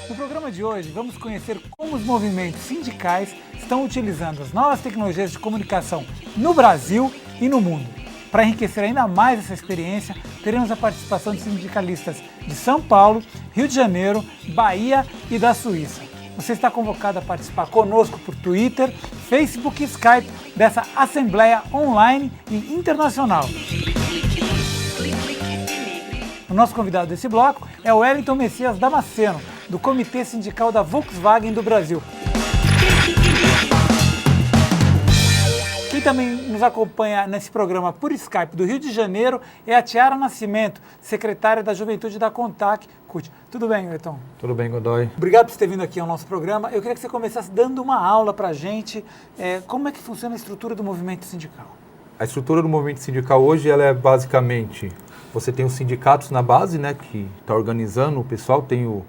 No programa de hoje, vamos conhecer como os movimentos sindicais estão utilizando as novas tecnologias de comunicação no Brasil e no mundo. Para enriquecer ainda mais essa experiência, teremos a participação de sindicalistas de São Paulo, Rio de Janeiro, Bahia e da Suíça. Você está convocado a participar conosco por Twitter, Facebook e Skype dessa assembleia online e internacional. O nosso convidado desse bloco é o Wellington Messias Damasceno, do Comitê Sindical da Volkswagen do Brasil. Quem também nos acompanha nesse programa por Skype do Rio de Janeiro é a Tiara Nascimento, secretária da Juventude da Contac. Tudo bem, Wellington? Tudo bem, Godoy. Obrigado por ter vindo aqui ao nosso programa. Eu queria que você começasse dando uma aula para a gente. Como é que funciona a estrutura do movimento sindical? A estrutura do movimento sindical hoje ela é basicamente, você tem os sindicatos na base, né, que está organizando, o pessoal tem o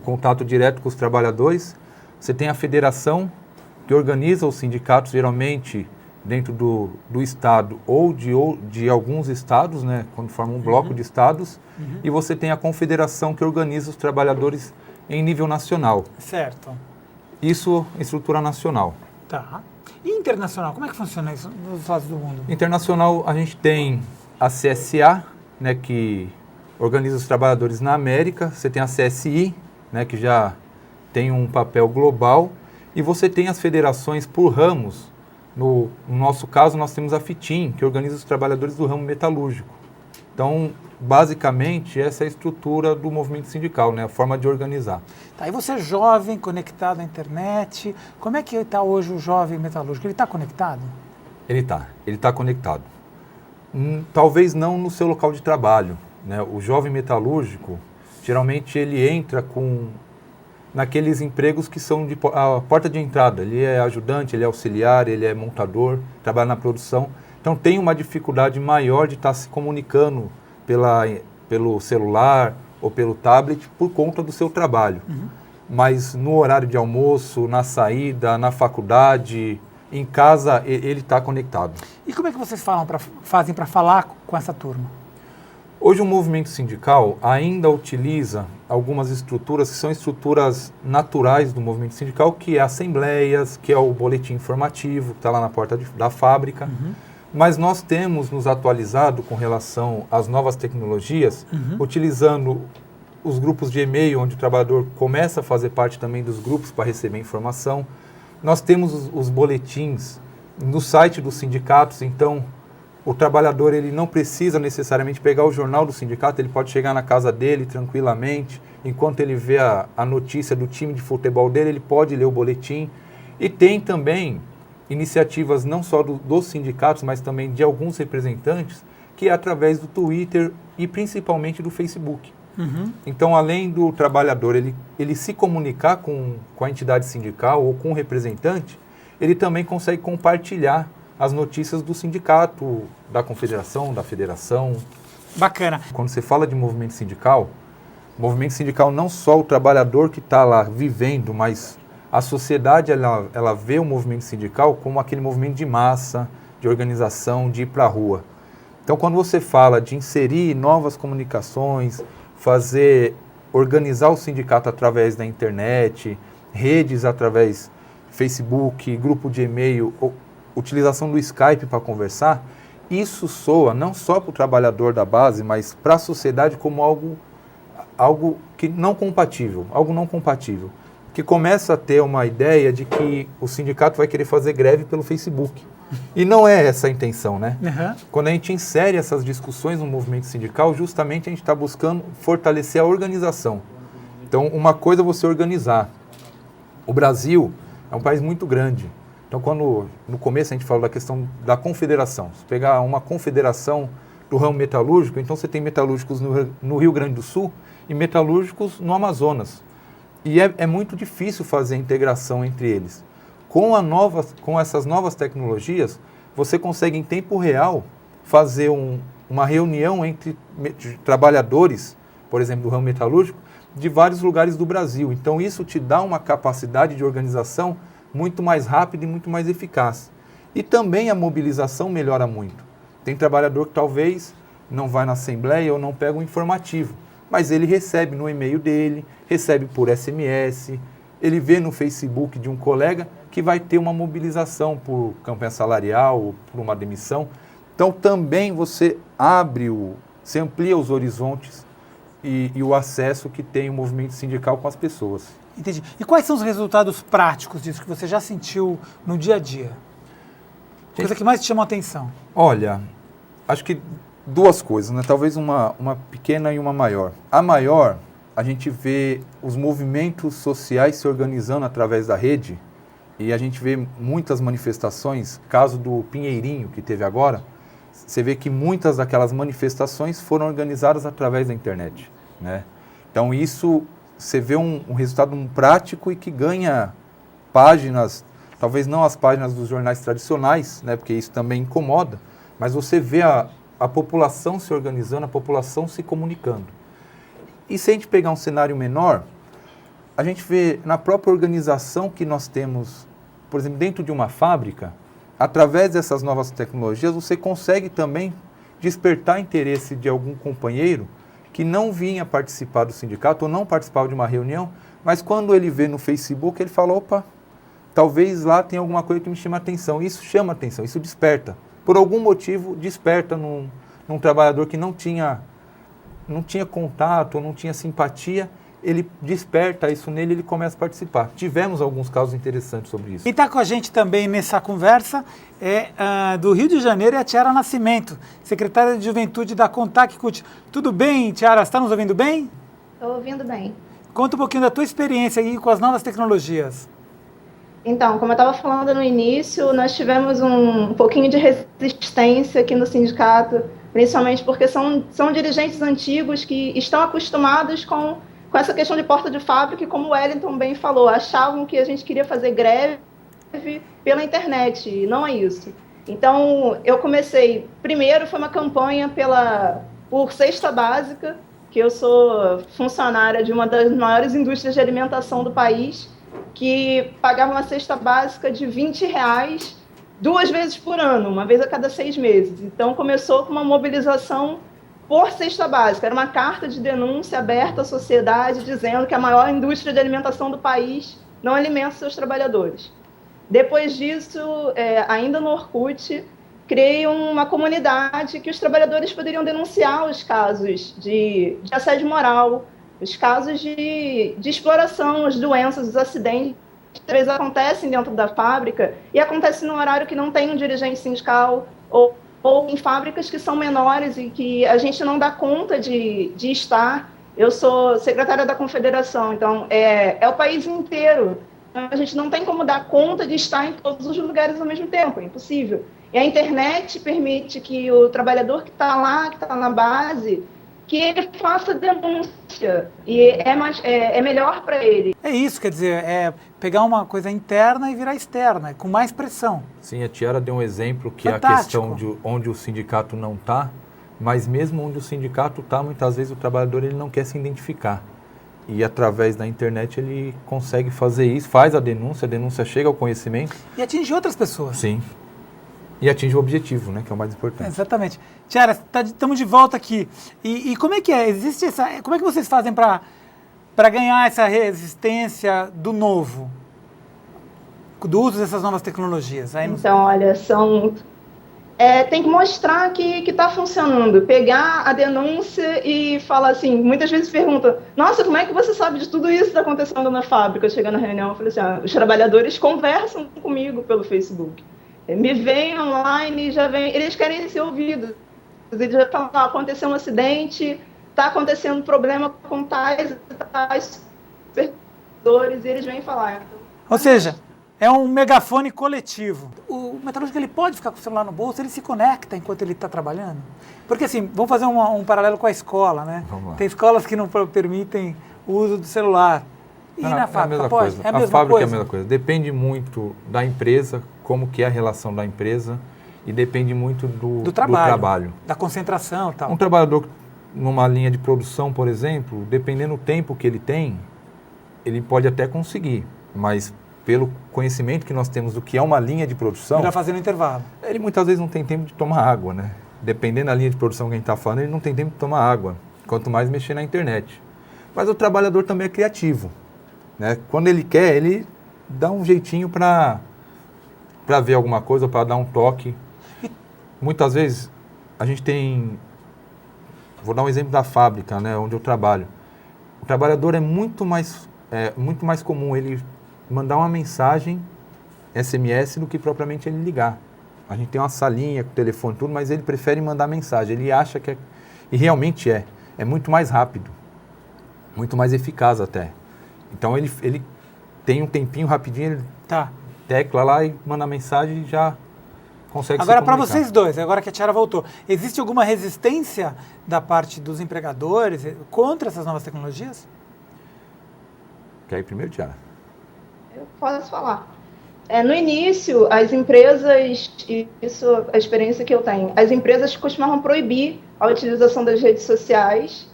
contato direto com os trabalhadores. Você tem a federação, que organiza os sindicatos, geralmente dentro do estado ou de alguns estados, né, quando forma um bloco de estados. E você tem a confederação, que organiza os trabalhadores em nível nacional. Certo. Isso é estrutura nacional. Tá. E internacional, como é que funciona isso nos lados do mundo? Internacional, a gente tem a CSA, né, que organiza os trabalhadores na América. Você tem a CSI, né, que já tem um papel global, e você tem as federações por ramos. No nosso caso, nós temos a FITIM, que organiza os trabalhadores do ramo metalúrgico. Então, basicamente, essa é a estrutura do movimento sindical, né, a forma de organizar. Tá, e você é jovem, conectado à internet, como é que está hoje o jovem metalúrgico? Ele está conectado? Ele está conectado. Talvez não no seu local de trabalho, né? O jovem metalúrgico, geralmente ele entra naqueles empregos que são a porta de entrada. Ele é ajudante, ele é auxiliar, ele é montador, trabalha na produção. Então tem uma dificuldade maior de estar se comunicando pelo celular ou pelo tablet por conta do seu trabalho. Mas no horário de almoço, na saída, na faculdade, em casa, ele está conectado. E como é que vocês fazem para falar com essa turma? Hoje o movimento sindical ainda utiliza algumas estruturas que são estruturas naturais do movimento sindical, que é assembleias, que é o boletim informativo, que está lá na porta da fábrica. Mas nós temos nos atualizado com relação às novas tecnologias, utilizando os grupos de e-mail, onde o trabalhador começa a fazer parte também dos grupos para receber informação. Nós temos os boletins no site dos sindicatos, então o trabalhador ele não precisa necessariamente pegar o jornal do sindicato, ele pode chegar na casa dele tranquilamente, enquanto ele vê a notícia do time de futebol dele, ele pode ler o boletim. E tem também iniciativas não só dos sindicatos, mas também de alguns representantes, que é através do Twitter e principalmente do Facebook. Então, além do trabalhador ele se comunicar com a entidade sindical ou com o representante, ele também consegue compartilhar as notícias do sindicato, da confederação, da federação. Bacana. Quando você fala de movimento sindical não só o trabalhador que está lá vivendo, mas a sociedade ela vê o movimento sindical como aquele movimento de massa, de organização, de ir para a rua. Então, quando você fala de inserir novas comunicações, organizar o sindicato através da internet, redes através do Facebook, grupo de e-mail, utilização do Skype para conversar, isso soa não só para o trabalhador da base, mas para a sociedade como algo que não compatível, que começa a ter uma ideia de que o sindicato vai querer fazer greve pelo Facebook. E não é essa a intenção, né? Quando a gente insere essas discussões no movimento sindical, justamente a gente está buscando fortalecer a organização. Então, uma coisa é você organizar. O Brasil é um país muito grande. Então, quando no começo a gente fala da questão da confederação, se pegar uma confederação do ramo metalúrgico, então você tem metalúrgicos no Rio Grande do Sul e metalúrgicos no Amazonas. E é muito difícil fazer a integração entre eles. Com essas novas tecnologias, você consegue em tempo real fazer uma reunião entre trabalhadores, por exemplo, do ramo metalúrgico, de vários lugares do Brasil. Então, isso te dá uma capacidade de organização muito mais rápida e muito mais eficaz. E também a mobilização melhora muito. Tem trabalhador que talvez não vai na assembleia ou não pega o informativo, mas ele recebe no e-mail dele, recebe por SMS, ele vê no Facebook de um colega que vai ter uma mobilização por campanha salarial ou por uma demissão. Então, também você você amplia os horizontes e o acesso que tem o movimento sindical com as pessoas. Entendi. E quais são os resultados práticos disso que você já sentiu no dia a dia? Coisa que mais te chamou a atenção? Olha, acho que duas coisas, né? Talvez uma pequena e uma maior. A maior, a gente vê os movimentos sociais se organizando através da rede e a gente vê muitas manifestações, caso do Pinheirinho que teve agora, você vê que muitas daquelas manifestações foram organizadas através da internet, né? Então isso, você vê um resultado prático e que ganha páginas, talvez não as páginas dos jornais tradicionais, né? Porque isso também incomoda, mas você vê a população se organizando, a população se comunicando. E se a gente pegar um cenário menor, a gente vê na própria organização que nós temos, por exemplo, dentro de uma fábrica, através dessas novas tecnologias, você consegue também despertar interesse de algum companheiro que não vinha participar do sindicato ou não participava de uma reunião, mas quando ele vê no Facebook, ele fala, opa, talvez lá tenha alguma coisa que me chama atenção. Isso chama atenção, isso desperta. Por algum motivo, desperta num trabalhador que não tinha contato, ou não tinha simpatia, ele desperta isso nele e ele começa a participar. Tivemos alguns casos interessantes sobre isso. Quem está com a gente também nessa conversa é do Rio de Janeiro, é a Tiara Nascimento, secretária de Juventude da Contac CUT. Tudo bem, Tiara? Você está nos ouvindo bem? Estou ouvindo bem. Conta um pouquinho da tua experiência aí com as novas tecnologias. Então, como eu estava falando no início, nós tivemos um pouquinho de resistência aqui no sindicato, principalmente porque são dirigentes antigos que estão acostumados com essa questão de porta de fábrica, e como o Wellington bem falou, achavam que a gente queria fazer greve pela internet, e não é isso. Então, eu comecei, primeiro foi uma campanha por cesta básica, que eu sou funcionária de uma das maiores indústrias de alimentação do país, que pagava uma cesta básica de R$20 2 vezes por ano, uma vez a cada 6 meses. Então, começou com uma mobilização por cesta básica. Era uma carta de denúncia aberta à sociedade, dizendo que a maior indústria de alimentação do país não alimenta seus trabalhadores. Depois disso, ainda no Orkut, criei uma comunidade que os trabalhadores poderiam denunciar os casos de assédio moral, os casos de exploração, as doenças, os acidentes, que às vezes acontecem dentro da fábrica e acontecem no horário que não tem um dirigente sindical ou em fábricas que são menores e que a gente não dá conta de estar. Eu sou secretária da Confederação, então é o país inteiro. A gente não tem como dar conta de estar em todos os lugares ao mesmo tempo, é impossível. E a internet permite que o trabalhador que está lá, que está na base, que ele faça denúncia, e é melhor para ele. É isso, quer dizer, é pegar uma coisa interna e virar externa, com mais pressão. Sim, a Tiara deu um exemplo que Fantástico. É a questão de onde o sindicato não está, mas mesmo onde o sindicato está, muitas vezes o trabalhador ele não quer se identificar. E através da internet ele consegue fazer isso, faz a denúncia chega ao conhecimento. E atinge outras pessoas. Sim. E atinge o objetivo, né, que é o mais importante. Exatamente. Tiara, estamos de volta aqui. E como é que é? Como é que vocês fazem para ganhar essa resistência do novo? Do uso dessas novas tecnologias? Então, olha, tem que mostrar que está funcionando. Pegar a denúncia e falar assim, muitas vezes perguntam, nossa, como é que você sabe de tudo isso que está acontecendo na fábrica? Chegando na reunião, eu falei assim, os trabalhadores conversam comigo pelo Facebook. Me veem online, eles querem ser ouvidos. Eles já falam, aconteceu um acidente, está acontecendo um problema com tais supervisores, e eles vêm falar. Ou seja, é um megafone coletivo. O metalúrgico ele pode ficar com o celular no bolso, ele se conecta enquanto ele está trabalhando? Porque assim, vamos fazer um paralelo com a escola, né? Tem escolas que não permitem o uso do celular. E na fábrica pode? É a mesma coisa. A fábrica é a mesma coisa. Depende muito da empresa, como que é a relação da empresa e depende muito do trabalho, trabalho. Da concentração e tal. Um trabalhador numa linha de produção, por exemplo, dependendo do tempo que ele tem, ele pode até conseguir, mas pelo conhecimento que nós temos do que é uma linha de produção... Ele vai fazendo intervalo. Ele muitas vezes não tem tempo de tomar água, né? Dependendo da linha de produção que a gente está falando, ele não tem tempo de tomar água, quanto mais mexer na internet. Mas o trabalhador também é criativo, né? Quando ele quer, ele dá um jeitinho para ver alguma coisa, para dar um toque. Muitas vezes a gente tem... Vou dar um exemplo da fábrica, né, onde eu trabalho. O trabalhador é muito mais comum ele mandar uma mensagem SMS do que propriamente ele ligar. A gente tem uma salinha com telefone e tudo, mas ele prefere mandar mensagem. Ele acha que é... E realmente é muito mais rápido, muito mais eficaz até. Então ele tem um tempinho rapidinho, ele tecla lá e manda mensagem e já consegue se comunicar. Agora, para vocês dois, agora que a Tiara voltou, existe alguma resistência da parte dos empregadores contra essas novas tecnologias? Quer ir primeiro, Tiara? Eu posso falar. No início, as empresas, isso é a experiência que eu tenho, as empresas costumavam proibir a utilização das redes sociais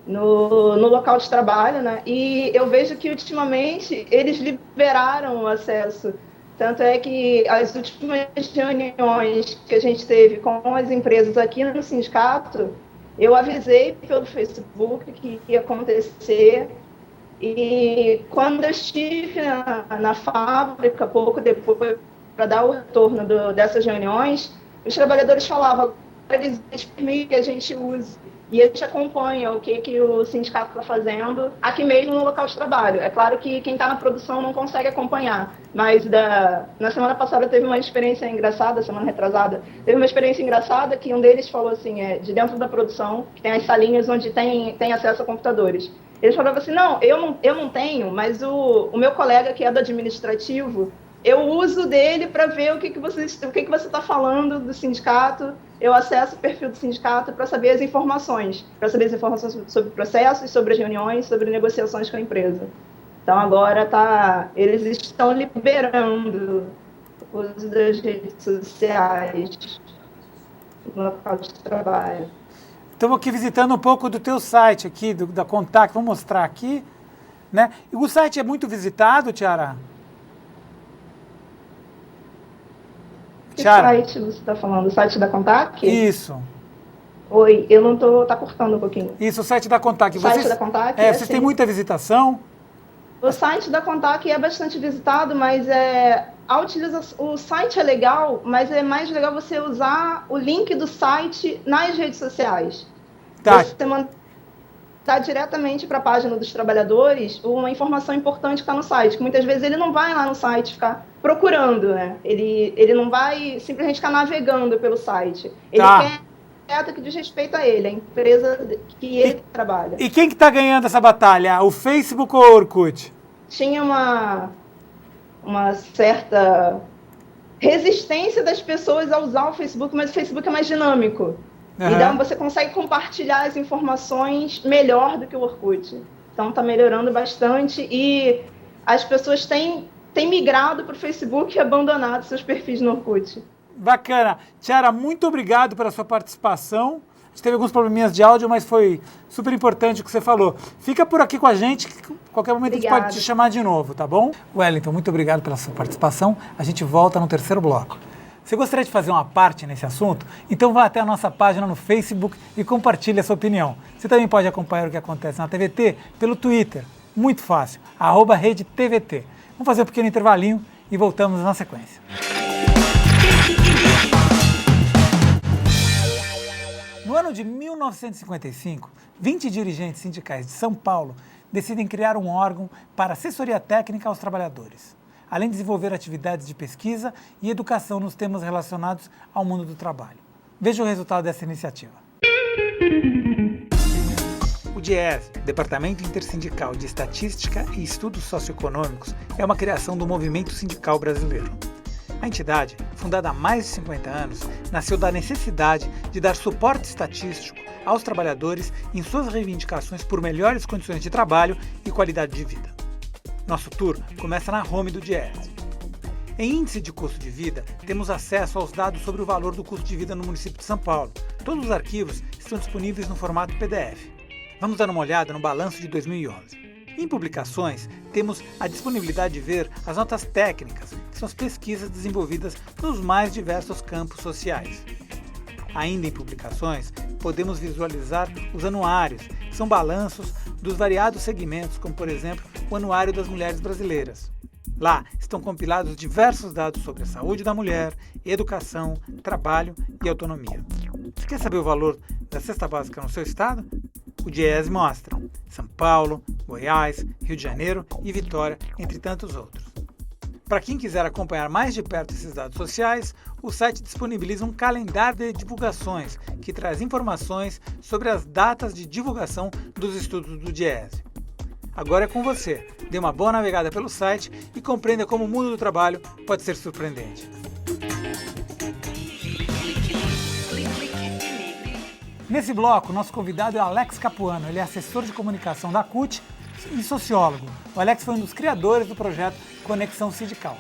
no local de trabalho, né? E eu vejo que, ultimamente, eles liberaram o acesso. Tanto é que as últimas reuniões que a gente teve com as empresas aqui no sindicato, eu avisei pelo Facebook que ia acontecer. E quando eu estive na fábrica, pouco depois, para dar o retorno dessas reuniões, os trabalhadores falavam, eles permitem que a gente use. E a gente acompanha o que o sindicato está fazendo aqui mesmo no local de trabalho. É claro que quem está na produção não consegue acompanhar, mas na semana passada teve uma experiência engraçada, semana retrasada, teve uma experiência engraçada que um deles falou assim, de dentro da produção, que tem as salinhas onde tem acesso a computadores. Eles falavam assim, não, eu não tenho, mas o meu colega que é do administrativo, eu uso dele para ver o que você está falando do sindicato, eu acesso o perfil do sindicato para saber as informações sobre processos, sobre as reuniões, sobre negociações com a empresa. Então agora eles estão liberando o uso das redes sociais no local de trabalho. Estamos aqui visitando um pouco do teu site aqui, da Contact, vou mostrar aqui, né? E o site é muito visitado, Tiara? Que site você está falando? O site da Contact? Isso. Oi, eu não estou... Está cortando um pouquinho. Isso, o site da Contact. O site da Contact? Vocês têm muita visitação? O site da Contact é bastante visitado, mas o site é legal, mas é mais legal você usar o link do site nas redes sociais. Tá. Você mandar diretamente para a página dos trabalhadores uma informação importante que está no site, que muitas vezes ele não vai lá no site ficar procurando, né? Ele não vai simplesmente ficar navegando pelo site. Ele quer meta que diz respeito a ele, a empresa que ele trabalha. E quem que está ganhando essa batalha? O Facebook ou o Orkut? Tinha uma certa resistência das pessoas a usar o Facebook, mas o Facebook é mais dinâmico. Uhum. Então, você consegue compartilhar as informações melhor do que o Orkut. Então, está melhorando bastante e as pessoas têm migrado para o Facebook e abandonado seus perfis no Orkut. Bacana. Tiara, muito obrigado pela sua participação. A gente teve alguns probleminhas de áudio, mas foi super importante o que você falou. Fica por aqui com a gente, que qualquer momento Obrigada. A gente pode te chamar de novo, tá bom? Wellington, muito obrigado pela sua participação. A gente volta no terceiro bloco. Você gostaria de fazer uma parte nesse assunto? Então vá até a nossa página no Facebook e compartilhe a sua opinião. Você também pode acompanhar o que acontece na TVT pelo Twitter. Muito fácil, @RedeTVT. Vamos fazer um pequeno intervalinho e voltamos na sequência. No ano de 1955, 20 dirigentes sindicais de São Paulo decidem criar um órgão para assessoria técnica aos trabalhadores, além de desenvolver atividades de pesquisa e educação nos temas relacionados ao mundo do trabalho. Veja o resultado dessa iniciativa. O DIEESE, Departamento Intersindical de Estatística e Estudos Socioeconômicos, é uma criação do movimento sindical brasileiro. A entidade, fundada há mais de 50 anos, nasceu da necessidade de dar suporte estatístico aos trabalhadores em suas reivindicações por melhores condições de trabalho e qualidade de vida. Nosso tour começa na home do DIEESE. Em índice de custo de vida, temos acesso aos dados sobre o valor do custo de vida no município de São Paulo. Todos os arquivos estão disponíveis no formato PDF. Vamos dar uma olhada no balanço de 2011. Em publicações, temos a disponibilidade de ver as notas técnicas, que são as pesquisas desenvolvidas nos mais diversos campos sociais. Ainda em publicações, podemos visualizar os anuários, que são balanços dos variados segmentos, como por exemplo o Anuário das Mulheres Brasileiras. Lá estão compilados diversos dados sobre a saúde da mulher, educação, trabalho e autonomia. Você quer saber o valor da cesta básica no seu estado? O DIEESE mostra São Paulo, Goiás, Rio de Janeiro e Vitória, entre tantos outros. Para quem quiser acompanhar mais de perto esses dados sociais, o site disponibiliza um calendário de divulgações que traz informações sobre as datas de divulgação dos estudos do DIEESE. Agora é com você. Dê uma boa navegada pelo site e compreenda como o mundo do trabalho pode ser surpreendente. Nesse bloco, nosso convidado é Alex Capuano. Ele é assessor de comunicação da CUT e sociólogo. O Alex foi um dos criadores do projeto Conexão Sindical.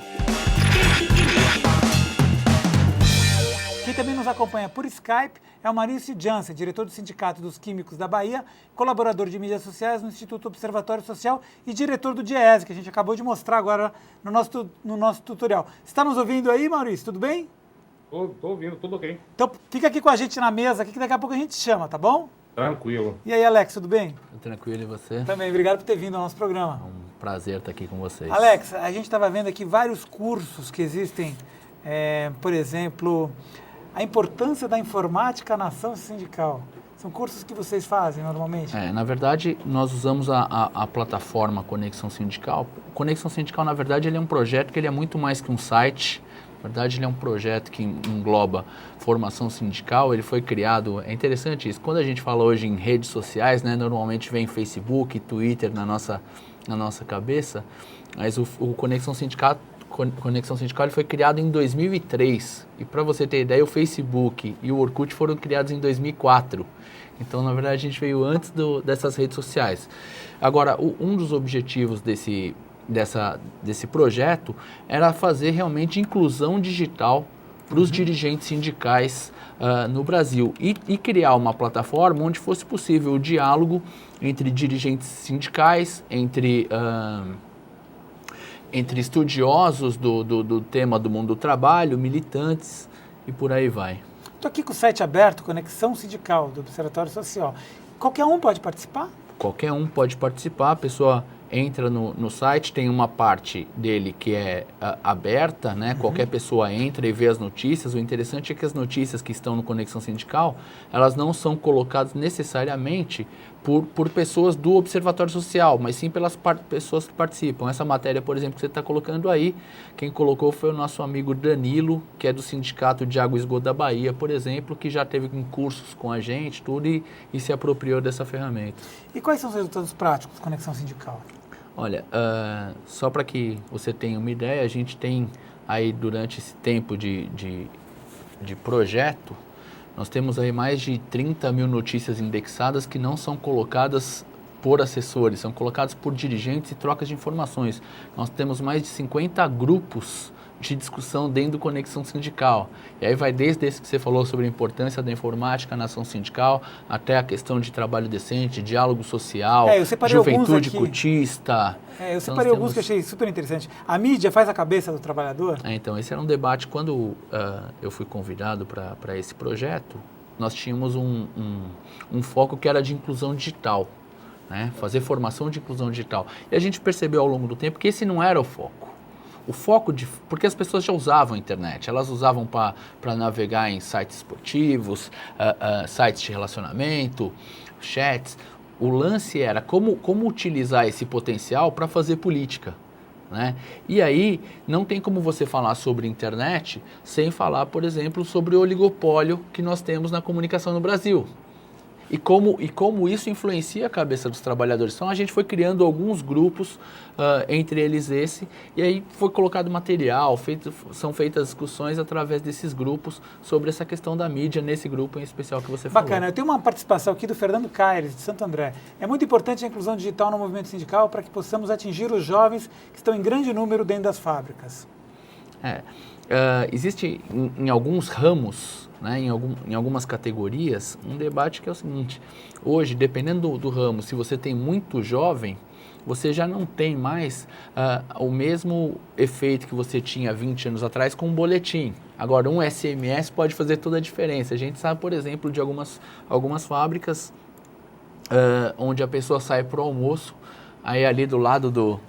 Quem também nos acompanha por Skype é o Maurício Jansen, diretor do Sindicato dos Químicos da Bahia, colaborador de mídias sociais no Instituto Observatório Social e diretor do DIEESE, que a gente acabou de mostrar agora no nosso tutorial. Está nos ouvindo aí, Maurício? Tudo bem? Tô ouvindo, tudo ok. Então fica aqui com a gente na mesa, aqui, que daqui a pouco a gente chama, tá bom? Tranquilo. E aí, Alex, tudo bem? Tranquilo, e você? Também, obrigado por ter vindo ao nosso programa. É um prazer estar aqui com vocês. Alex, a gente estava vendo aqui vários cursos que existem, por exemplo, a importância da informática na ação sindical. São cursos que vocês fazem normalmente? Na verdade, nós usamos a plataforma Conexão Sindical. Conexão Sindical, na verdade, ele é um projeto que ele é muito mais que um site. Na verdade, ele é um projeto que engloba formação sindical. Ele foi criado, é interessante isso, quando a gente fala hoje em redes sociais, né, normalmente vem Facebook, Twitter na nossa cabeça, mas o Conexão Sindical ele foi criado em 2003. E para você ter ideia, o Facebook e o Orkut foram criados em 2004. Então, na verdade, a gente veio antes dessas redes sociais. Agora, um dos objetivos desse projeto era fazer realmente inclusão digital para os dirigentes sindicais no Brasil e criar uma plataforma onde fosse possível o diálogo entre dirigentes sindicais, entre estudiosos do tema do mundo do trabalho, militantes e por aí vai. Estou aqui com o site aberto, Conexão Sindical, do Observatório Social. Qualquer um pode participar? Qualquer um pode participar, a pessoa entra no site, tem uma parte dele que é aberta, né? Qualquer pessoa entra e vê as notícias. O interessante é que as notícias que estão no Conexão Sindical, elas não são colocadas necessariamente por pessoas do Observatório Social, mas sim pelas pessoas que participam. Essa matéria, por exemplo, que você está colocando aí, quem colocou foi o nosso amigo Danilo, que é do Sindicato de Água e Esgoto da Bahia, por exemplo, que já teve cursos com a gente, tudo, e se apropriou dessa ferramenta. E quais são os resultados práticos da Conexão Sindical? Olha, só para que você tenha uma ideia, a gente tem aí durante esse tempo de projeto, nós temos aí mais de 30 mil notícias indexadas que não são colocadas por assessores, são colocadas por dirigentes e trocas de informações. Nós temos mais de 50 grupos de discussão dentro do Conexão Sindical. E aí vai desde esse que você falou sobre a importância da informática na ação sindical, até a questão de trabalho decente, diálogo social, juventude cutista. Eu separei alguns que eu achei super interessante. A mídia faz a cabeça do trabalhador? Então, esse era um debate. Quando eu fui convidado para esse projeto, nós tínhamos um foco que era de inclusão digital, né? Fazer formação de inclusão digital. E a gente percebeu ao longo do tempo que esse não era o foco. Porque as pessoas já usavam a internet, elas usavam para navegar em sites esportivos, sites de relacionamento, chats. O lance era como utilizar esse potencial para fazer política, né? E aí não tem como você falar sobre internet sem falar, por exemplo, sobre o oligopólio que nós temos na comunicação no Brasil. E como isso influencia a cabeça dos trabalhadores. Então a gente foi criando alguns grupos, entre eles esse, e aí foi colocado material, são feitas discussões através desses grupos sobre essa questão da mídia, nesse grupo em especial que você falou. Bacana, eu tenho uma participação aqui do Fernando Caires, de Santo André. É muito importante a inclusão digital no movimento sindical para que possamos atingir os jovens que estão em grande número dentro das fábricas. Existe em alguns ramos, né, em algumas categorias, um debate que é o seguinte: hoje, dependendo do ramo, se você tem muito jovem, você já não tem mais o mesmo efeito que você tinha 20 anos atrás com um boletim. Agora, um SMS pode fazer toda a diferença. A gente sabe, por exemplo, de algumas fábricas onde a pessoa sai para o almoço, aí ali do lado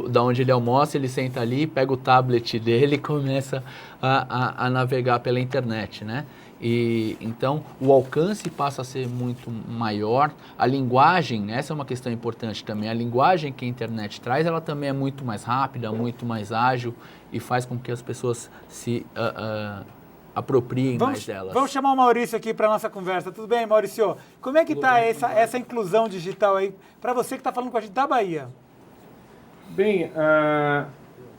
da onde ele almoça, ele senta ali, pega o tablet dele e começa a navegar pela internet, né? E então o alcance passa a ser muito maior, a linguagem, essa é uma questão importante também, a linguagem que a internet traz, ela também é muito mais rápida, muito mais ágil e faz com que as pessoas se apropriem mais delas. Vamos chamar o Maurício aqui para a nossa conversa. Tudo bem, Maurício? Como é que está essa inclusão digital aí, para você que está falando com a gente da Bahia? Bem,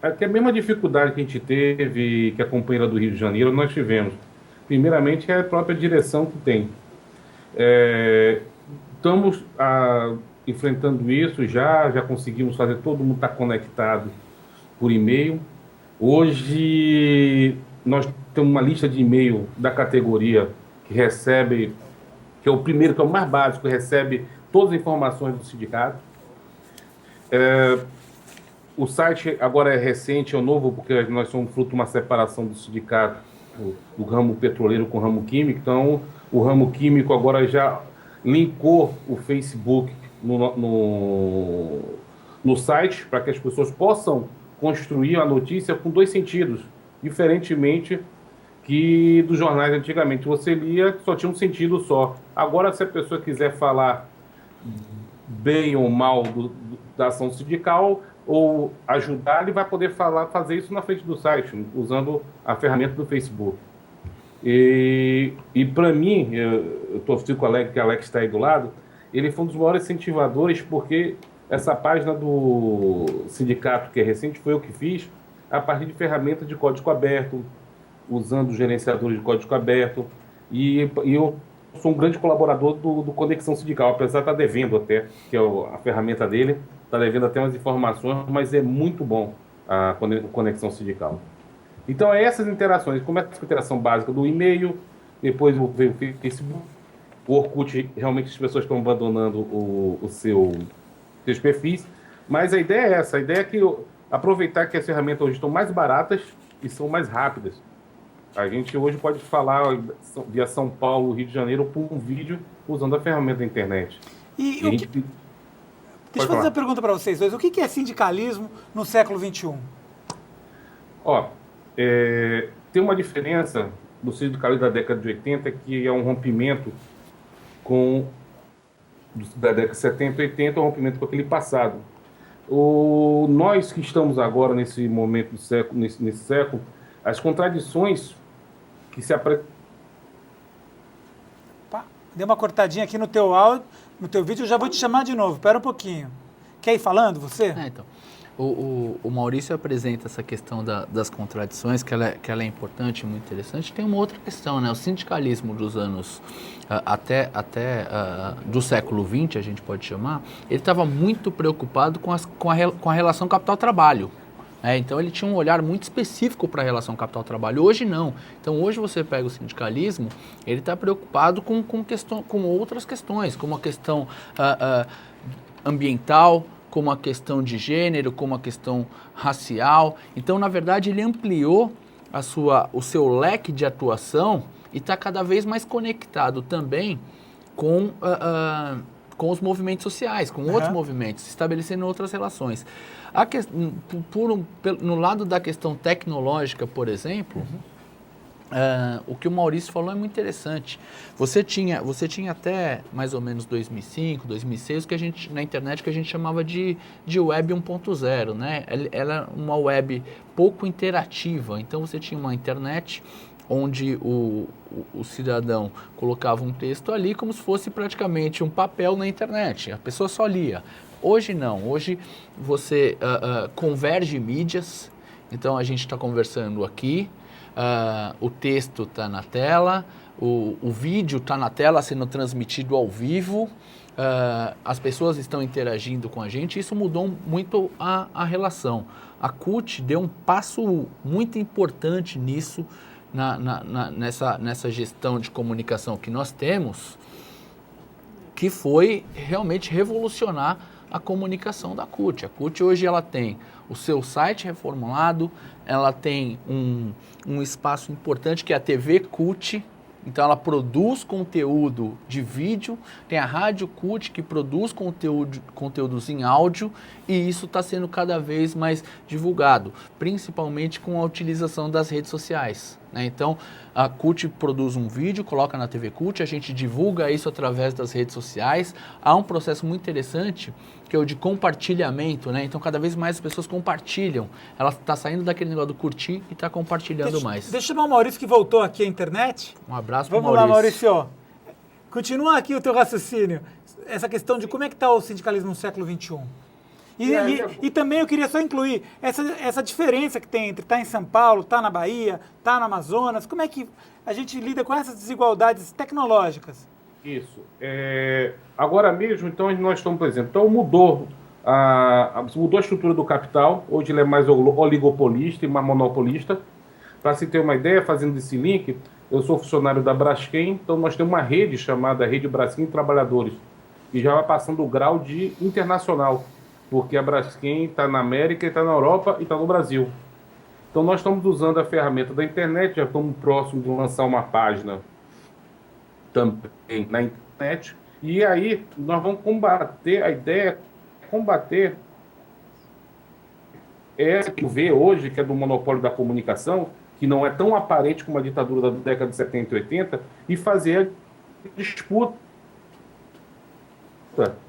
até a mesma dificuldade que a gente teve, que a companheira do Rio de Janeiro, nós tivemos. Primeiramente, é a própria direção que tem. Estamos enfrentando isso, já conseguimos fazer, todo mundo estar conectado por e-mail. Hoje, nós temos uma lista de e-mail da categoria que recebe, que é o primeiro, que é o mais básico, recebe todas as informações do sindicato. O site agora é recente, é novo, porque nós somos fruto de uma separação do sindicato, do ramo petroleiro com o ramo químico. Então, o ramo químico agora já linkou o Facebook no site, para que as pessoas possam construir a notícia com dois sentidos, diferentemente que dos jornais antigamente. Você lia, só tinha um sentido só. Agora, se a pessoa quiser falar bem ou mal da ação sindical, ou ajudar, ele vai poder fazer isso na frente do site, usando a ferramenta do Facebook. E para mim, eu estou com o Alex, que o Alex está aí do lado, ele foi um dos maiores incentivadores, porque essa página do sindicato, que é recente, foi eu que fiz, a partir de ferramentas de código aberto, usando gerenciadores de código aberto, e eu sou um grande colaborador do Conexão Sindical, apesar de estar devendo até, que é a ferramenta dele, está devendo até umas informações, mas é muito bom a Conexão Sindical. Então, essas interações, começa com a interação básica do e-mail, depois veio o Facebook, o Orkut, realmente as pessoas estão abandonando seus perfis, mas a ideia é essa, a ideia é que aproveitar que as ferramentas hoje estão mais baratas e são mais rápidas. A gente hoje pode falar via São Paulo, Rio de Janeiro, por um vídeo usando a ferramenta da internet. Deixa eu fazer uma pergunta para vocês dois. O que é sindicalismo no século XXI? Tem uma diferença do sindicalismo da década de 80, que é um rompimento da década de 70 e 80, um rompimento com aquele passado. Nós que estamos agora nesse momento do século, nesse século, as contradições que se apresentam. Deu uma cortadinha aqui no teu áudio, no teu vídeo, eu já vou te chamar de novo. Espera um pouquinho. Quer ir falando, você? Então, o Maurício apresenta essa questão das contradições, que ela é importante e muito interessante. Tem uma outra questão, né? O sindicalismo dos anos até do século XX, a gente pode chamar, ele estava muito preocupado com a relação capital-trabalho. Então ele tinha um olhar muito específico para a relação capital-trabalho. Hoje não. Então hoje você pega o sindicalismo, ele está preocupado com outras questões, como a questão ambiental, como a questão de gênero, como a questão racial. Então, na verdade, ele ampliou o seu leque de atuação e está cada vez mais conectado também com os movimentos sociais, com outros movimentos, estabelecendo outras relações. No lado da questão tecnológica, por exemplo, o que o Maurício falou é muito interessante. Você tinha até mais ou menos 2005, 2006, na internet que a gente chamava de web 1.0, né? Ela é uma web pouco interativa. Então você tinha uma internet onde o cidadão colocava um texto ali como se fosse praticamente um papel na internet. A pessoa só lia. Hoje não. Hoje você converge mídias. Então a gente está conversando aqui. O texto está na tela, o vídeo está na tela sendo transmitido ao vivo, as pessoas estão interagindo com a gente, isso mudou muito a relação. A CUT deu um passo muito importante nisso, nessa gestão de comunicação que nós temos, que foi realmente revolucionar a comunicação da CUT. A CUT hoje ela tem o seu site reformulado, ela tem um espaço importante que é a TV CUT. Então ela produz conteúdo de vídeo, tem a Rádio CUT que produz conteúdos em áudio e isso está sendo cada vez mais divulgado, principalmente com a utilização das redes sociais, né? Então a CUT produz um vídeo, coloca na TV CUT, a gente divulga isso através das redes sociais. Há um processo muito interessante que é o de compartilhamento, né? Então cada vez mais as pessoas compartilham, ela está saindo daquele negócio do curtir e está compartilhando mais. Deixa eu chamar o Maurício que voltou aqui à internet. Um abraço para o Vamos Maurício. lá, Maurício. Continua aqui o teu raciocínio. Essa questão de como é que está o sindicalismo no século XXI. E também eu queria só incluir essa diferença que tem entre estar em São Paulo, estar na Bahia, estar no Amazonas. Como é que a gente lida com essas desigualdades tecnológicas? Isso. Agora mesmo, então, nós estamos, por exemplo, então mudou a estrutura do capital. Hoje ele é mais oligopolista e mais monopolista. Para se ter uma ideia, fazendo esse link, eu sou funcionário da Braskem, então nós temos uma rede chamada Rede Braskem Trabalhadores, que já vai passando o grau de internacional, porque a Braskem está na América, está na Europa e está no Brasil. Então nós estamos usando a ferramenta da internet, já estamos próximos de lançar uma página também na internet, e aí nós vamos combater, a ideia é combater essa que vê hoje, que é do monopólio da comunicação, que não é tão aparente como a ditadura da década de 70 e 80, e fazer a disputa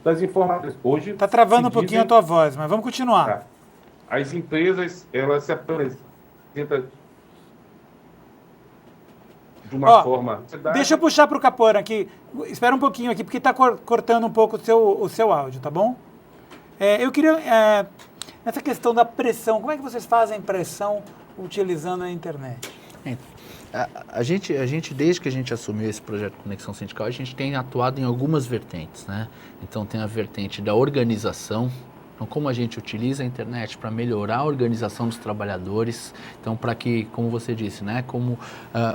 das informações. Hoje está travando um pouquinho a tua voz, mas vamos continuar. Tá. As empresas, elas se apresentam de uma forma... Deixa eu puxar para o Capone aqui. Espera um pouquinho aqui, porque está cortando um pouco o seu áudio, tá bom? Eu queria... nessa questão da pressão, como é que vocês fazem pressão utilizando a internet? A gente, desde que a gente assumiu esse projeto de Conexão Sindical, a gente tem atuado em algumas vertentes, né? Então tem a vertente da organização. Então, como a gente utiliza a internet para melhorar a organização dos trabalhadores, então para que, como você disse, né, como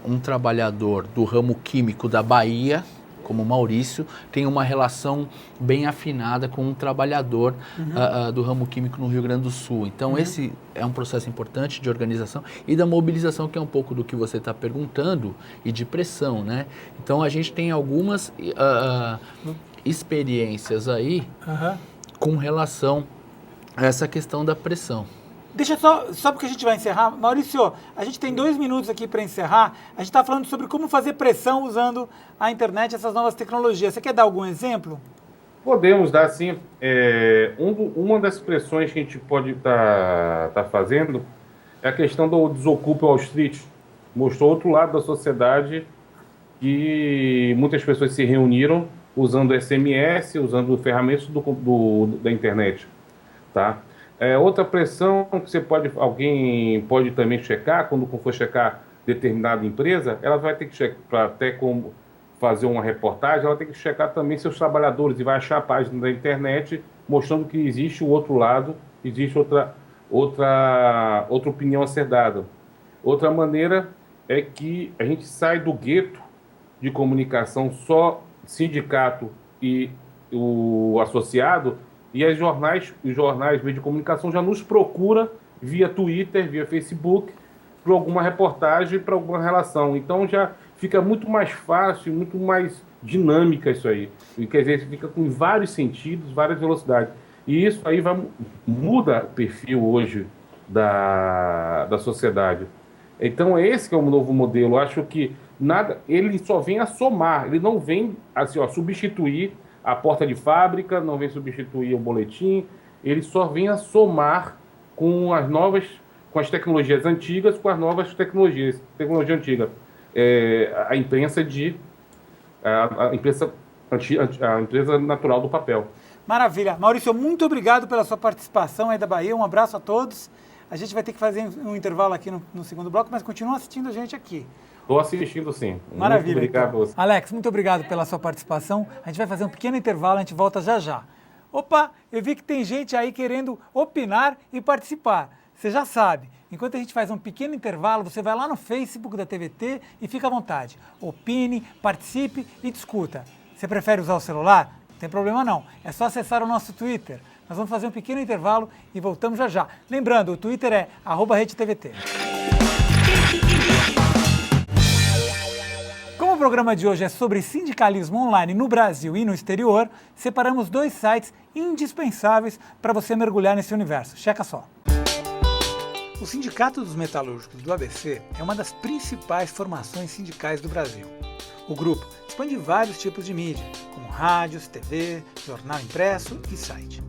um trabalhador do ramo químico da Bahia, como o Maurício, tem uma relação bem afinada com um trabalhador do ramo químico no Rio Grande do Sul. Então, esse é um processo importante de organização e da mobilização, que é um pouco do que você está perguntando, e de pressão, né? Então, a gente tem algumas experiências aí com relação a essa questão da pressão. Deixa só porque a gente vai encerrar. Maurício, a gente tem 2 minutos aqui para encerrar. A gente está falando sobre como fazer pressão usando a internet, essas novas tecnologias. Você quer dar algum exemplo? Podemos dar, sim. Uma das pressões que a gente pode estar fazendo é a questão do Desocupe Wall Street. Mostrou outro lado da sociedade, que muitas pessoas se reuniram usando SMS, usando ferramentas da internet, tá? Outra pressão que alguém pode também checar, quando for checar determinada empresa, ela vai ter que checar, para até como fazer uma reportagem, ela tem que checar também seus trabalhadores e vai achar a página da internet mostrando que existe o outro lado, existe outra opinião a ser dada. Outra maneira é que a gente sai do gueto de comunicação só sindicato e o associado, e os jornais, meios de comunicação já nos procura via Twitter, via Facebook, para alguma reportagem, para alguma relação. Então já fica muito mais fácil, muito mais dinâmica isso aí. Quer dizer, fica com vários sentidos, várias velocidades. E isso aí muda o perfil hoje da sociedade. Então esse que é o novo modelo. Eu acho que ele só vem a somar, ele não vem assim, substituir a porta de fábrica, não vem substituir o boletim, ele só vem a somar com as tecnologias antigas, com as novas tecnologias. Tecnologia antiga, a imprensa a empresa natural do papel. Maravilha. Maurício, muito obrigado pela sua participação aí da Bahia, um abraço a todos. A gente vai ter que fazer um intervalo aqui no segundo bloco, mas continua assistindo a gente aqui. Estou assistindo, sim. Maravilha. Muito obrigado a você. Alex, muito obrigado pela sua participação. A gente vai fazer um pequeno intervalo, a gente volta já já. Opa, eu vi que tem gente aí querendo opinar e participar. Você já sabe, enquanto a gente faz um pequeno intervalo, você vai lá no Facebook da TVT e fica à vontade. Opine, participe e discuta. Você prefere usar o celular? Não tem problema não, é só acessar o nosso Twitter. Nós vamos fazer um pequeno intervalo e voltamos já já. Lembrando, o Twitter é @RedeTVT. Como o programa de hoje é sobre sindicalismo online no Brasil e no exterior, separamos 2 sites indispensáveis para você mergulhar nesse universo. Checa só. O Sindicato dos Metalúrgicos do ABC é uma das principais formações sindicais do Brasil. O grupo expande vários tipos de mídia, como rádios, TV, jornal impresso e site.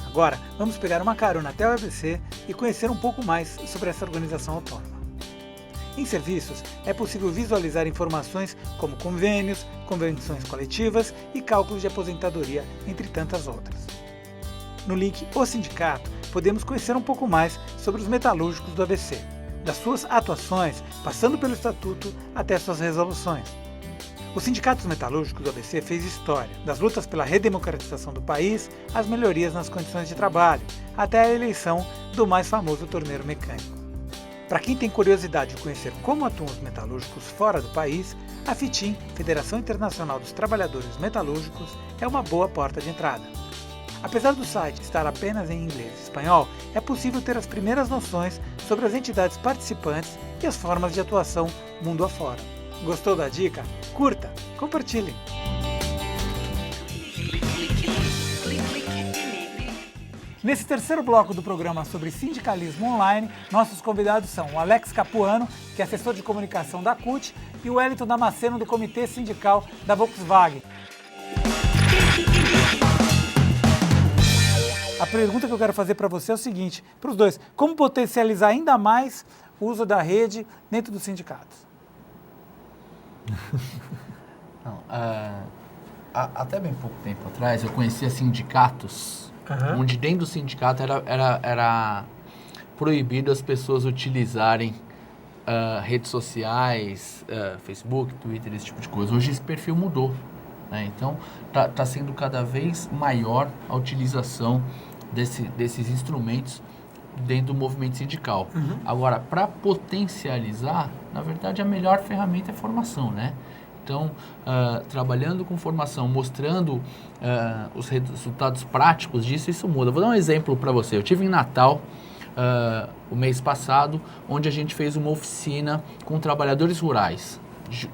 Agora, vamos pegar uma carona até o ABC e conhecer um pouco mais sobre essa organização autônoma. Em serviços, é possível visualizar informações como convênios, convenções coletivas e cálculos de aposentadoria, entre tantas outras. No link O Sindicato, podemos conhecer um pouco mais sobre os metalúrgicos do ABC, das suas atuações, passando pelo Estatuto até suas resoluções. O Sindicato dos Metalúrgicos do ABC fez história, das lutas pela redemocratização do país, às melhorias nas condições de trabalho, até a eleição do mais famoso torneiro mecânico. Para quem tem curiosidade de conhecer como atuam os metalúrgicos fora do país, a FITIM, Federação Internacional dos Trabalhadores Metalúrgicos, é uma boa porta de entrada. Apesar do site estar apenas em inglês e espanhol, é possível ter as primeiras noções sobre as entidades participantes e as formas de atuação mundo afora. Gostou da dica? Curta, compartilhe! Nesse terceiro bloco do programa sobre sindicalismo online, nossos convidados são o Alex Capuano, que é assessor de comunicação da CUT, e o Wellington Damasceno, do Comitê Sindical da Volkswagen. A pergunta que eu quero fazer para você é o seguinte, para os dois, como potencializar ainda mais o uso da rede dentro dos sindicatos? Não, até bem pouco tempo atrás, eu conhecia sindicatos, onde dentro do sindicato era proibido as pessoas utilizarem redes sociais, Facebook, Twitter, esse tipo de coisa. Hoje esse perfil mudou, né? Então está sendo cada vez maior a utilização desses instrumentos dentro do movimento sindical. Agora, para potencializar, na verdade a melhor ferramenta é formação, né? Então, trabalhando com formação, mostrando os resultados práticos disso, isso muda. Vou dar um exemplo para você. Eu tive em Natal, o mês passado, onde a gente fez uma oficina com trabalhadores rurais,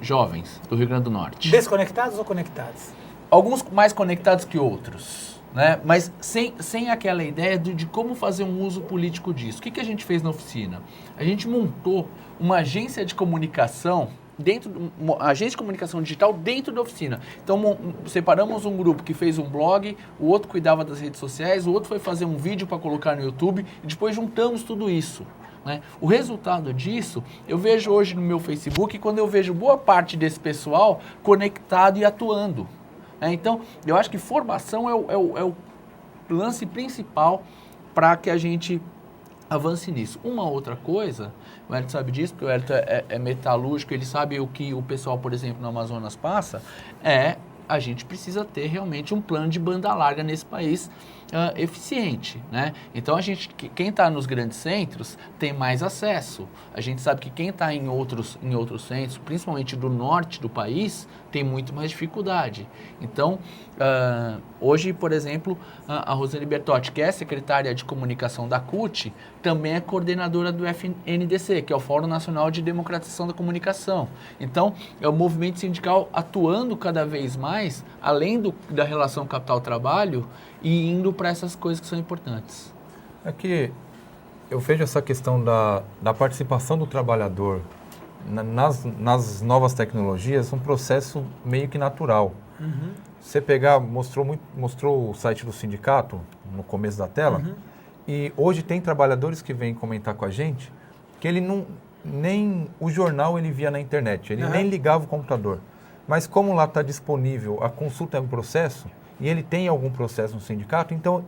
jovens, do Rio Grande do Norte. Desconectados ou conectados? Alguns mais conectados que outros, né? Mas sem aquela ideia de como fazer um uso político disso. O que a gente fez na oficina? A gente montou uma agência de comunicação agência de comunicação digital dentro da oficina. Então, separamos um grupo que fez um blog, o outro cuidava das redes sociais, o outro foi fazer um vídeo para colocar no YouTube, e depois juntamos tudo isso, né? O resultado disso, eu vejo hoje no meu Facebook, quando eu vejo boa parte desse pessoal conectado e atuando, né? Então, eu acho que formação é o lance principal para que a gente avance nisso. Uma outra coisa, o Hélio sabe disso, porque o Hélio é metalúrgico, ele sabe o que o pessoal, por exemplo, no Amazonas passa, a gente precisa ter realmente um plano de banda larga nesse país eficiente, né? Então, quem está nos grandes centros tem mais acesso. A gente sabe que quem está em outros centros, principalmente do norte do país, tem muito mais dificuldade. Então, hoje, por exemplo, a Rosane Bertotti, que é secretária de comunicação da CUT, também é coordenadora do FNDC, que é o Fórum Nacional de Democratização da Comunicação. Então, é o movimento sindical atuando cada vez mais, além da relação capital-trabalho, e indo para essas coisas que são importantes. É que eu vejo essa questão da participação do trabalhador nas novas tecnologias um processo meio que natural. Você pegar, mostrou o site do sindicato no começo da tela, e hoje tem trabalhadores que vêm comentar com a gente que ele nem o jornal ele via na internet, ele nem ligava o computador. Mas como lá está disponível, a consulta é um processo, e ele tem algum processo no sindicato, então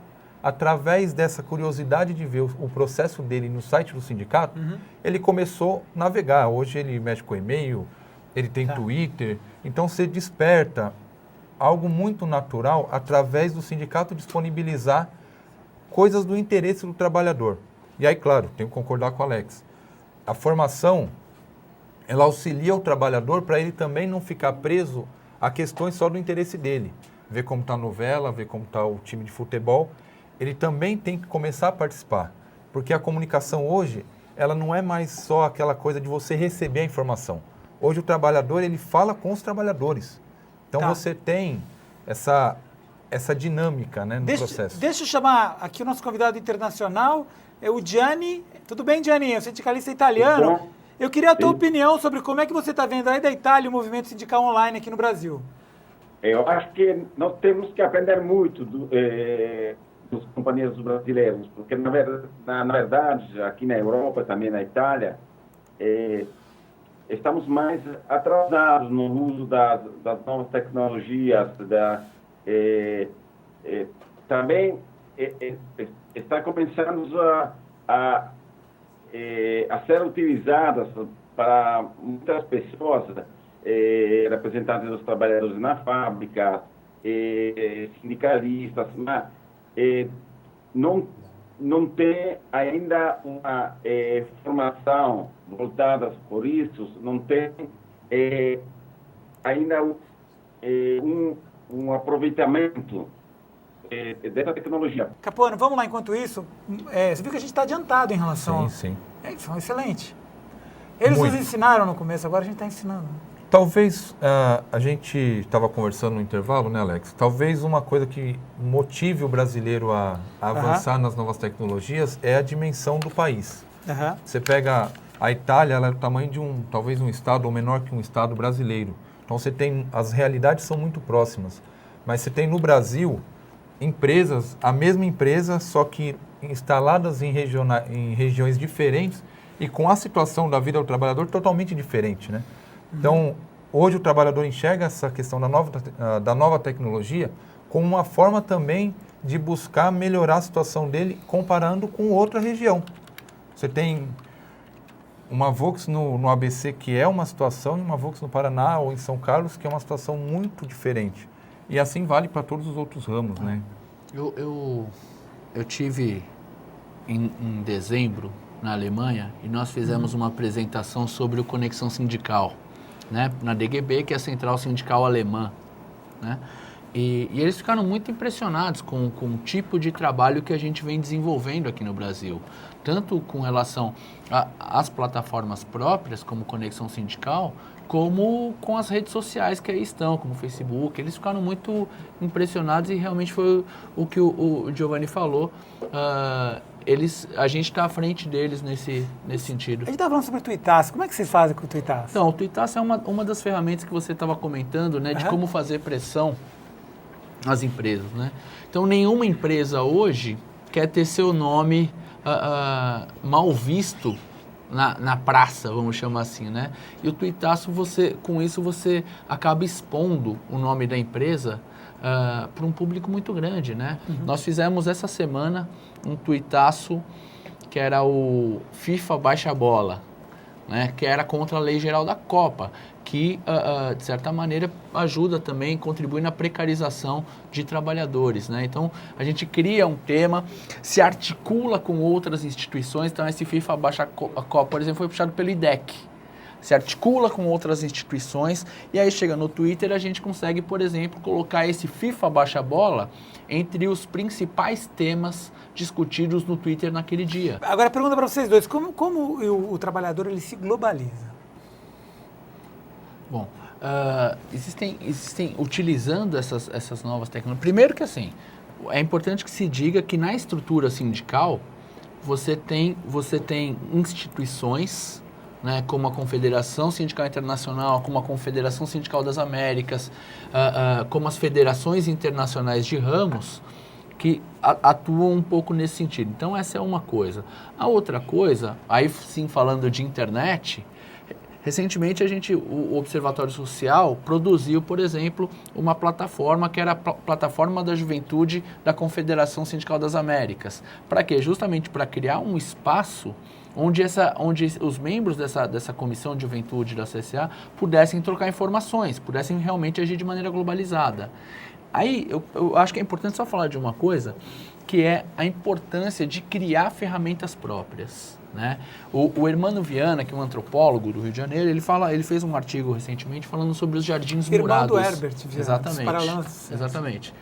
através dessa curiosidade de ver o processo dele no site do sindicato, ele começou a navegar. Hoje ele mexe com e-mail, ele tem Twitter, então você desperta algo muito natural através do sindicato disponibilizar coisas do interesse do trabalhador. E aí, claro, tenho que concordar com o Alex. A formação, ela auxilia o trabalhador para ele também não ficar preso a questões só do interesse dele. Ver como está a novela, ver como está o time de futebol. Ele também tem que começar a participar. Porque a comunicação hoje, ela não é mais só aquela coisa de você receber a informação. Hoje o trabalhador, ele fala com os trabalhadores. Então você tem essa dinâmica, né, no processo. Deixa eu chamar aqui o nosso convidado internacional, é o Gianni. Tudo bem, Gianni? É um sindicalista italiano. Eu queria a tua opinião sobre como é que você está vendo aí da Itália o movimento sindical online aqui no Brasil. Eu acho que nós temos que aprender muito dos companheiros brasileiros, porque, na verdade, aqui na Europa, também na Itália, estamos mais atrasados no uso das novas tecnologias. Também está começando a ser utilizadas para muitas pessoas, representantes dos trabalhadores na fábrica, sindicalistas, mas não tem ainda uma formação voltada por isso, não tem ainda um aproveitamento dessa tecnologia. Capuano, vamos lá enquanto isso. Você viu que a gente está adiantado em relação... Sim. Eles são excelentes. Eles nos ensinaram no começo, agora a gente está ensinando. Talvez, a gente estava conversando no intervalo, né, Alex? Talvez uma coisa que motive o brasileiro a avançar nas novas tecnologias é a dimensão do país. Você pega a Itália, ela é do tamanho de talvez um estado ou menor que um estado brasileiro. Então você tem, as realidades são muito próximas. Mas você tem no Brasil empresas, a mesma empresa, só que instaladas em regiões diferentes e com a situação da vida do trabalhador totalmente diferente, né? Então, hoje o trabalhador enxerga essa questão da nova tecnologia como uma forma também de buscar melhorar a situação dele comparando com outra região. Você tem uma Volks no ABC que é uma situação e uma Volks no Paraná ou em São Carlos que é uma situação muito diferente. E assim vale para todos os outros ramos, né? Eu tive em dezembro na Alemanha e nós fizemos uma apresentação sobre o Conexão Sindical, né, na DGB, que é a Central Sindical Alemã, né? E eles ficaram muito impressionados com o tipo de trabalho que a gente vem desenvolvendo aqui no Brasil, tanto com relação às plataformas próprias, como Conexão Sindical, como com as redes sociais que aí estão, como o Facebook. Eles ficaram muito impressionados e realmente foi o que o Giovanni falou. A gente está à frente deles nesse sentido. A gente estava falando sobre o Tuitaço. Como é que vocês fazem com o Tuitaço? Então, o Tuitaço é uma das ferramentas que você estava comentando, né, de como fazer pressão às empresas, né? Então, nenhuma empresa hoje quer ter seu nome mal visto na praça, vamos chamar assim, né? E o Tuitaço, com isso, você acaba expondo o nome da empresa para um público muito grande, né? Nós fizemos essa semana um tuitaço que era o FIFA Baixa a Bola, né? Que era contra a Lei Geral da Copa, que, de certa maneira, ajuda também, contribui na precarização de trabalhadores, né? Então, a gente cria um tema, se articula com outras instituições. Então, esse FIFA Baixa a Copa, por exemplo, foi puxado pelo IDEC. Se articula com outras instituições e aí chega no Twitter, a gente consegue, por exemplo, colocar esse FIFA Baixa a Bola entre os principais temas discutidos no Twitter naquele dia. Agora, pergunta para vocês dois, como o trabalhador ele se globaliza? Bom, existem utilizando essas novas tecnologias. Primeiro que assim, é importante que se diga que na estrutura sindical você tem instituições, né, como a Confederação Sindical Internacional, como a Confederação Sindical das Américas, como as federações internacionais de ramos, que atuam um pouco nesse sentido. Então, essa é uma coisa. A outra coisa, aí sim falando de internet, Recentemente, o Observatório Social produziu, por exemplo, uma plataforma que era a Plataforma da Juventude da Confederação Sindical das Américas. Para quê? Justamente para criar um espaço onde os membros dessa Comissão de Juventude da CSA pudessem trocar informações, pudessem realmente agir de maneira globalizada. Aí, eu acho que é importante só falar de uma coisa, que é a importância de criar ferramentas próprias. Né? O Hermano Viana, que é um antropólogo do Rio de Janeiro, ele fez um artigo recentemente falando sobre os jardins murados. Irmão do Herbert Viana. Exatamente. Exatamente.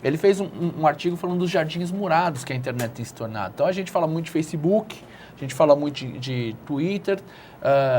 Ele fez um artigo falando dos jardins murados que a internet tem se tornado. Então a gente fala muito de Facebook, a gente fala muito de Twitter.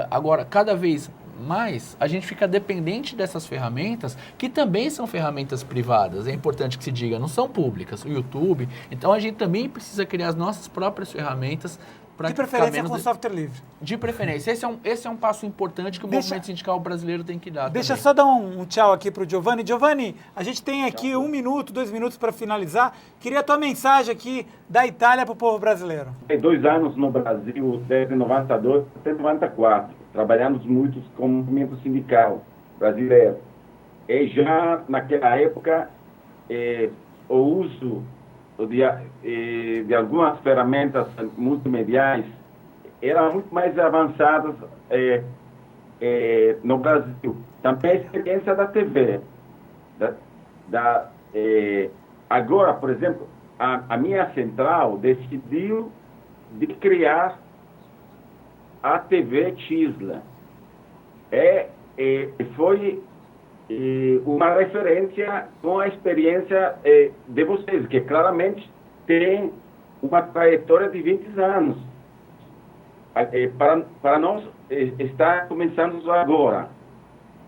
Agora, cada vez mais, a gente fica dependente dessas ferramentas, que também são ferramentas privadas. É importante que se diga, não são públicas. O YouTube. Então a gente também precisa criar as nossas próprias ferramentas. De preferência com software livre. De preferência. Esse é um passo importante que o movimento sindical brasileiro tem que dar. Deixa também. só dar um tchau aqui para o Giovanni. Giovanni, a gente tem aqui 1 minuto, 2 minutos para finalizar. Queria a tua mensagem aqui da Itália para o povo brasileiro. Tem 2 anos no Brasil, desde 92 até 94. Trabalhamos muito com o movimento sindical brasileiro. E já naquela época, o uso de algumas ferramentas multimediais eram muito mais avançadas no Brasil. Também a experiência da TV. Agora, por exemplo, a minha central decidiu de criar a TV Tisla. Foi uma referência com a experiência de vocês, que claramente tem uma trajetória de 20 anos. Para nós, está começando agora.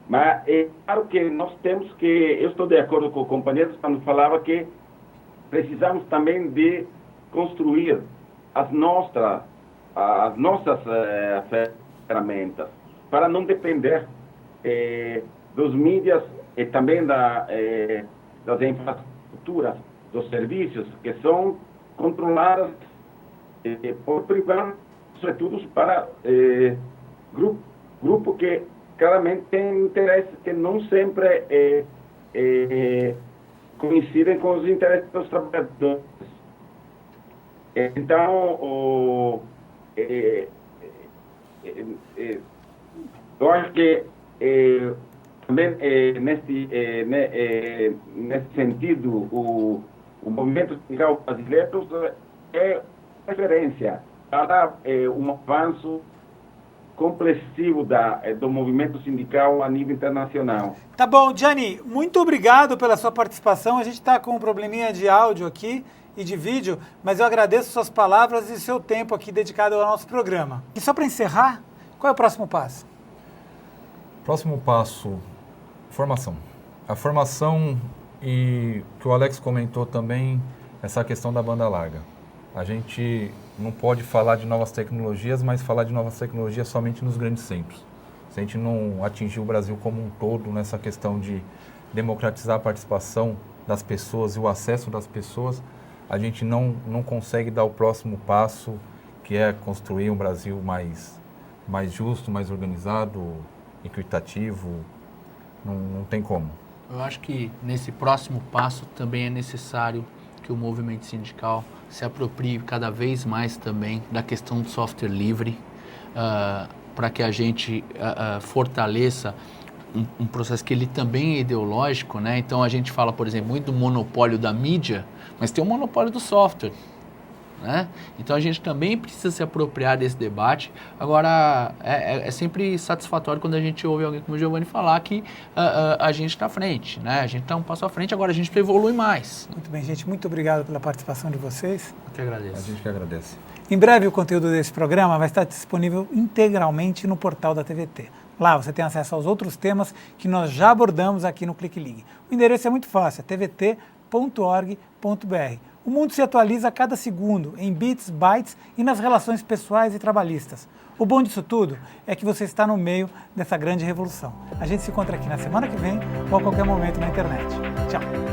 Mas é claro que nós temos que... Eu estou de acordo com o companheiro quando falava que precisamos também de construir as nossas ferramentas, para não depender dos mídias e também das infraestruturas, dos serviços que são controladas por privados, sobretudo para grupo que claramente tem interesses que não sempre coincidem com os interesses dos trabalhadores. Então, eu acho que também nesse sentido o movimento sindical brasileiro é referência para um avanço complessivo do movimento sindical a nível internacional. Tá bom, Gianni, muito obrigado pela sua participação. A gente está com um probleminha de áudio aqui e de vídeo, mas eu agradeço suas palavras e seu tempo aqui dedicado ao nosso programa. E só para encerrar, qual é o próximo passo? Próximo passo, formação. A formação e que o Alex comentou também, essa questão da banda larga. A gente não pode falar de novas tecnologias, mas falar de novas tecnologias somente nos grandes centros. Se a gente não atingir o Brasil como um todo nessa questão de democratizar a participação das pessoas e o acesso das pessoas, a gente não consegue dar o próximo passo, que é construir um Brasil mais justo, mais organizado, equitativo. Não tem como. Eu acho que nesse próximo passo também é necessário que o movimento sindical se aproprie cada vez mais também da questão do software livre, para que a gente fortaleça um processo que ele também é ideológico, né? Então a gente fala, por exemplo, muito do monopólio da mídia, mas tem o monopólio do software, né? Então a gente também precisa se apropriar desse debate. Agora, é sempre satisfatório quando a gente ouve alguém como o Giovanni falar que a gente está à frente, né? A gente está um passo à frente, agora a gente evolui mais. Muito bem, gente. Muito obrigado pela participação de vocês. Eu que agradeço. A gente que agradece. Em breve o conteúdo desse programa vai estar disponível integralmente no portal da TVT. Lá você tem acesso aos outros temas que nós já abordamos aqui no Clique Ligue. O endereço é muito fácil, é tvt.org.br. O mundo se atualiza a cada segundo, em bits, bytes e nas relações pessoais e trabalhistas. O bom disso tudo é que você está no meio dessa grande revolução. A gente se encontra aqui na semana que vem ou a qualquer momento na internet. Tchau!